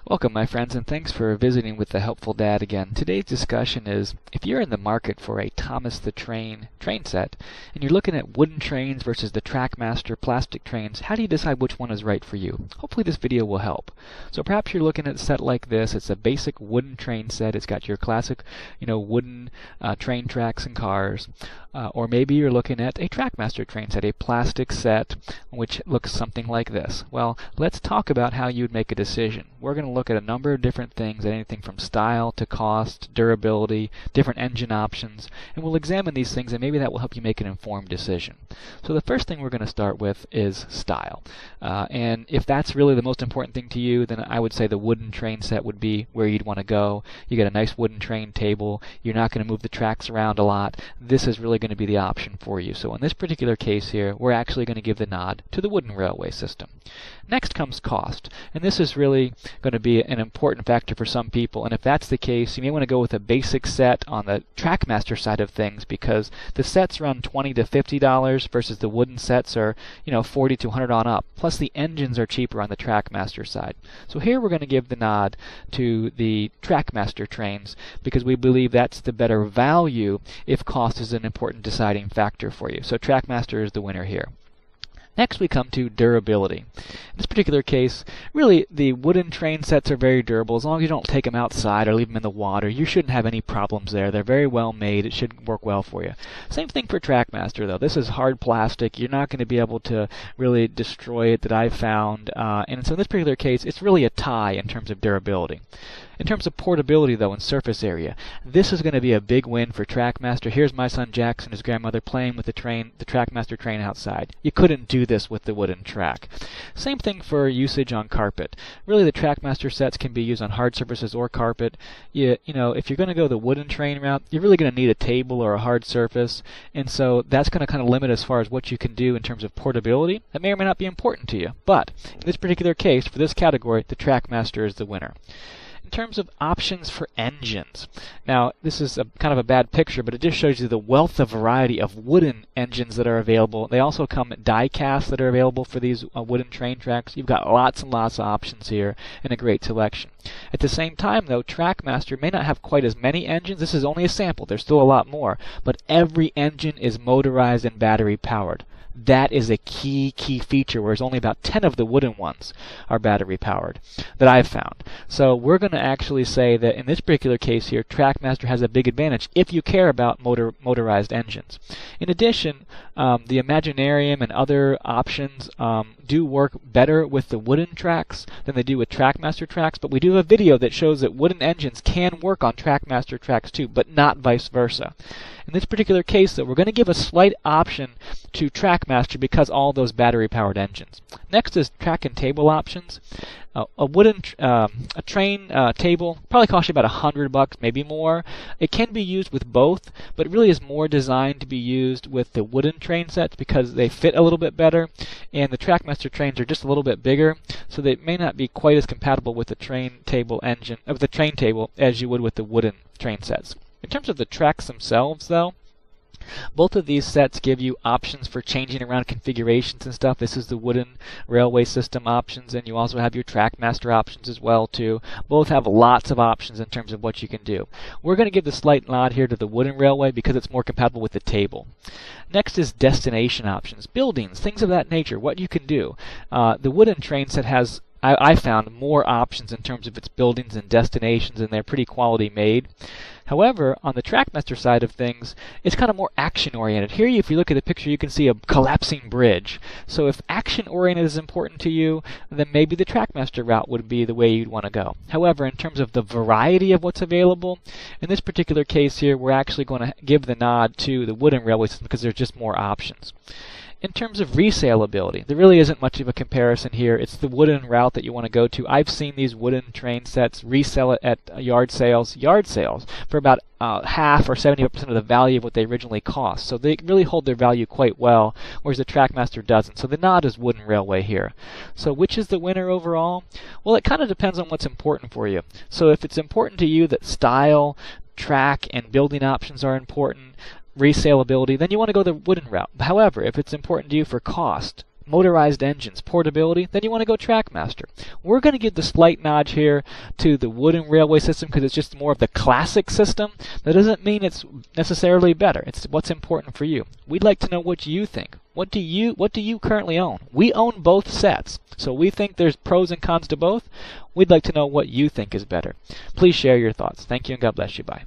Welcome, my friends, and thanks for visiting with the Helpful Dad again. Today's discussion is, if you're in the market for a Thomas the Train set, and you're looking at wooden trains versus the Trackmaster plastic trains, how do you decide which one is right for you? Hopefully this video will help. So perhaps you're looking at a set like this. It's a basic wooden train set. It's got your classic, wooden train tracks and cars. Or maybe you're looking at a Trackmaster train set, a plastic set, which looks something like this. Well, let's talk about how you would make a decision. We're going to look at a number of different things, anything from style to cost, durability, different engine options, and we'll examine these things, and maybe that will help you make an informed decision. So the first thing we're going to start with is style. And if that's really the most important thing to you, then I would say the wooden train set would be where you'd want to go. You get a nice wooden train table. You're not going to move the tracks around a lot. This is really going to be the option for you. So in this particular case here, we're actually going to give the nod to the wooden railway system. Next comes cost, and this is really going to be an important factor for some people, and if that's the case, you may want to go with a basic set on the Trackmaster side of things, because the sets run $20 to $50 versus the wooden sets are, $40 to $100 on up. Plus the engines are cheaper on the Trackmaster side. So here we're going to give the nod to the Trackmaster trains because we believe that's the better value if cost is an important deciding factor for you. So Trackmaster is the winner here. Next we come to durability. In this particular case, really the wooden train sets are very durable. As long as you don't take them outside or leave them in the water, you shouldn't have any problems there. They're very well made. It should work well for you. Same thing for Trackmaster though. This is hard plastic. You're not going to be able to really destroy it that I've found. And so in this particular case, it's really a tie in terms of durability. In terms of portability, though, and surface area, this is going to be a big win for Trackmaster. Here's my son Jackson and his grandmother playing with the Trackmaster train outside. You couldn't do this with the wooden track. Same thing for usage on carpet. Really, the Trackmaster sets can be used on hard surfaces or carpet. If you're going to go the wooden train route, you're really going to need a table or a hard surface, and so that's going to kind of limit as far as what you can do in terms of portability. That may or may not be important to you, but in this particular case, for this category, the Trackmaster is the winner. In terms of options for engines. Now, this is kind of a bad picture, but it just shows you the wealth of variety of wooden engines that are available. They also come die-cast that are available for these wooden train tracks. You've got lots and lots of options here and a great selection. At the same time, though, Trackmaster may not have quite as many engines. This is only a sample. There's still a lot more. But every engine is motorized and battery-powered. That is a key feature, whereas only about 10 of the wooden ones are battery powered that I've found. So we're going to actually say that in this particular case here, Trackmaster has a big advantage if you care about motorized engines. In addition, the Imaginarium and other options do work better with the wooden tracks than they do with Trackmaster tracks, but we do have a video that shows that wooden engines can work on Trackmaster tracks too, but not vice versa. In this particular case, though, we're going to give a slight option to Trackmaster because all those battery-powered engines. Next is track and table options. A train table probably costs you about $100, maybe more. It can be used with both, but it really is more designed to be used with the wooden train sets because they fit a little bit better, and the Trackmaster trains are just a little bit bigger, so they may not be quite as compatible with the train table as you would with the wooden train sets. In terms of the tracks themselves, though, both of these sets give you options for changing around configurations and stuff. This is the wooden railway system options, and you also have your Trackmaster options as well too. Both have lots of options in terms of what you can do. We're going to give the slight nod here to the wooden railway because it's more compatible with the table. Next is destination options, buildings, things of that nature, what you can do. The wooden train set has I found more options in terms of its buildings and destinations, and they're pretty quality made. However, on the Trackmaster side of things, it's kind of more action-oriented. Here, if you look at the picture, you can see a collapsing bridge. So if action-oriented is important to you, then maybe the Trackmaster route would be the way you'd want to go. However, in terms of the variety of what's available, in this particular case here, we're actually going to give the nod to the wooden railway system because there's just more options. In terms of resaleability, there really isn't much of a comparison here. It's the wooden route that you want to go to. I've seen these wooden train sets resell it at yard sales for about half or 70% of the value of what they originally cost. So they really hold their value quite well, whereas the Trackmaster doesn't. So the nod is wooden railway here. So which is the winner overall? Well, it kind of depends on what's important for you. So if it's important to you that style, track, and building options are important, resaleability, then you want to go the wooden route. However, if it's important to you for cost, motorized engines, portability, then you want to go Trackmaster. We're going to give the slight nod here to the wooden railway system because it's just more of the classic system. That doesn't mean it's necessarily better. It's what's important for you. We'd like to know what you think. What do you currently own? We own both sets, so we think there's pros and cons to both. We'd like to know what you think is better. Please share your thoughts. Thank you and God bless you. Bye.